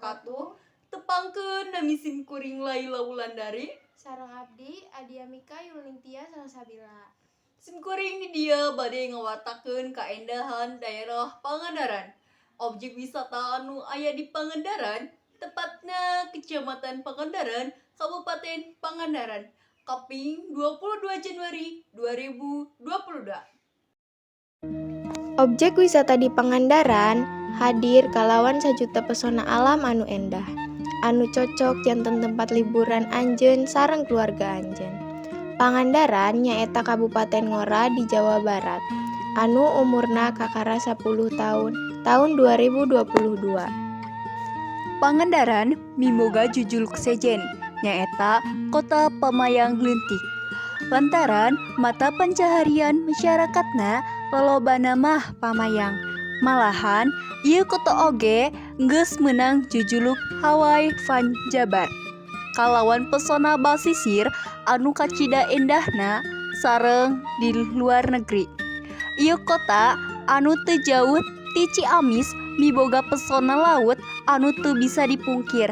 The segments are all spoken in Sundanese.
wabarakatuh. Tepangkeun nami sim kuring Laila Wulandari. Sareng abdi Adia Mika Yulingtia Salsabila. Sim kuring di dia bade ngawatakeun kaendahan daerah Pangandaran. Objek wisata anu aya di Pangandaran, tepatna Kecamatan Pangandaran, Kabupaten Pangandaran. Kaping 22 Januari 2022. Objek wisata di Pangandaran hadir kalawan sajuta pesona alam anu endah, anu cocok janten tempat liburan anjeun sareng keluarga anjeun. Pangandaran nyaeta Kabupaten Ngora di Jawa Barat, anu umurna kakara 10 tahun 2022. Pangandaran mimoga jujuluk sejen, nyaeta Kota Pamayang Leuntik. Lantaran mata pencaharian masyarakatna lolobana mah pamayang. Malahan ieu kota oge geus meunang jujuluk Hawaii Van Jabar. Kalawan pesona basisir anu kacida endahna sareng di luar negeri. Ieu kota anu teu jauh ti Ciamis miboga pesona laut anu teu bisa dipungkir.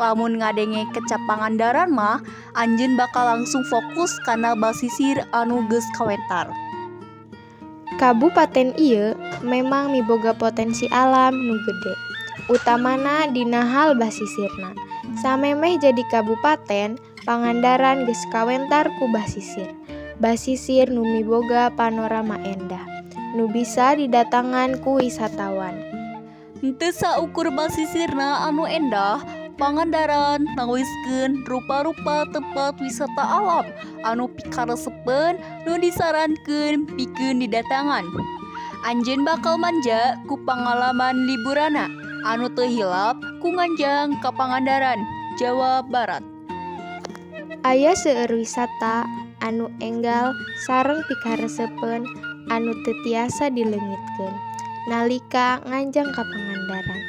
Lamun ngadenge kecap Pangandaran mah anjeun bakal langsung fokus kana basisir anu geus kawentar. Kabupaten ieu memang miboga potensi alam nu gede, utamana dina hal basisirna. Samemeh jadi kabupaten, Pangandaran geus kawentar ku basisir. Basisir nu miboga panorama endah, nu bisa didatangan ku wisatawan. Henteu saukur basisirna anu endah, Pangandaran nawiskeun rupa-rupa tempat wisata alam anu pikaresepen nu disarankeun pikeun didatangan. Anjeun bakal manja ku pangalaman liburana anu teu hilap ku nganjang ka Pangandaran, Jawa Barat. Aya seueur wisata anu enggal sareng pikaresepen anu teu tiasa dileungitkeun nalika nganjang ka Pangandaran.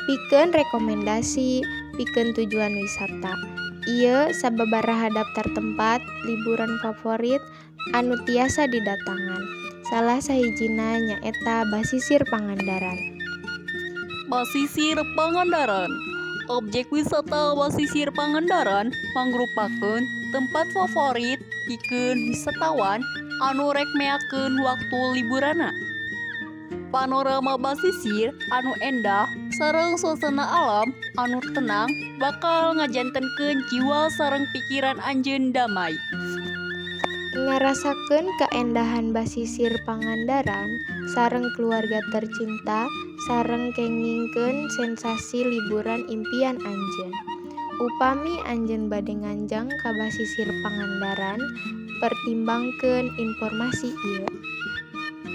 Pikeun rekomendasi pikeun tujuan wisata. Ieu sababaraha daftar tempat liburan favorit anu tiasa didatangan. Salah sahijina nyaeta Basisir Pangandaran. Basisir Pangandaran. Objek wisata Basisir Pangandaran mangrupakeun tempat favorit pikeun wisatawan anu rek meakeun waktu liburana. Panorama basisir anu endah sareng suasana alam anu tenang bakal ngajantenkeun jiwa sareng pikiran anjeun damai. Ngarasakeun kaendahan basisir Pangandaran sareng keluarga tercinta sareng kengingkeun sensasi liburan impian anjeun. Upami anjeun bade nganjang ka basisir Pangandaran, pertimbangkeun informasi ieu.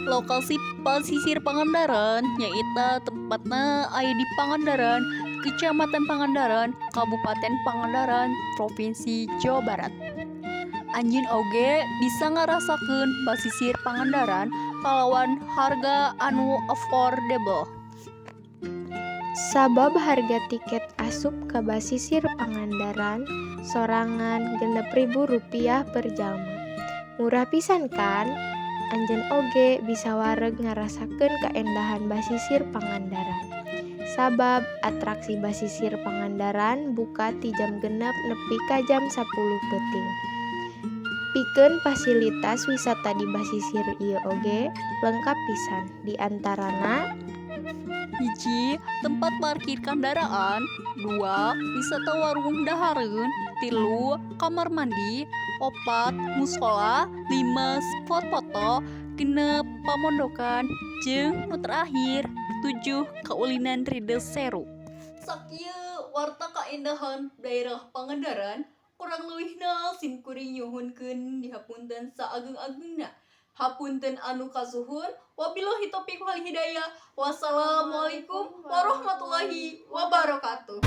Lokasi basisir Pangandaran nyaeta tepatna aya di Pangandaran, Kecamatan Pangandaran, Kabupaten Pangandaran, Provinsi Jawa Barat. Anjeun oge bisa ngarasakeun basisir Pangandaran kalawan harga anu affordable. Sabab harga tiket asup ka basisir Pangandaran sorangan Rp6.000 per jalma. Murah pisan kan? Anjeun oge bisa wareg ngarasakeun kaendahan basisir Pangandaran. Sabab atraksi basisir Pangandaran buka ti jam 6 nepi ka jam 10 peuting. Pikeun fasilitas wisata di basisir ieu oge lengkap pisan, di antarana 1. Tempat parkir kendaraan. 2. Wisata warung dahareun. 3. Kamar mandi. 4. Musola. 5. Spot foto. 6. Pamondokan. Jeung nu terakhir 7. Kaulinan Rides Seru. Sakieu warta kaendahan daerah Pangandaran. Kurang leuwihna sim kuring nyuhunkeun dihapunten saageung-ageungna. Hapunten anu kasuhun. Wabillahi taufiq wal hidayah. Wassalamualaikum warahmatullahi wabarakatuh.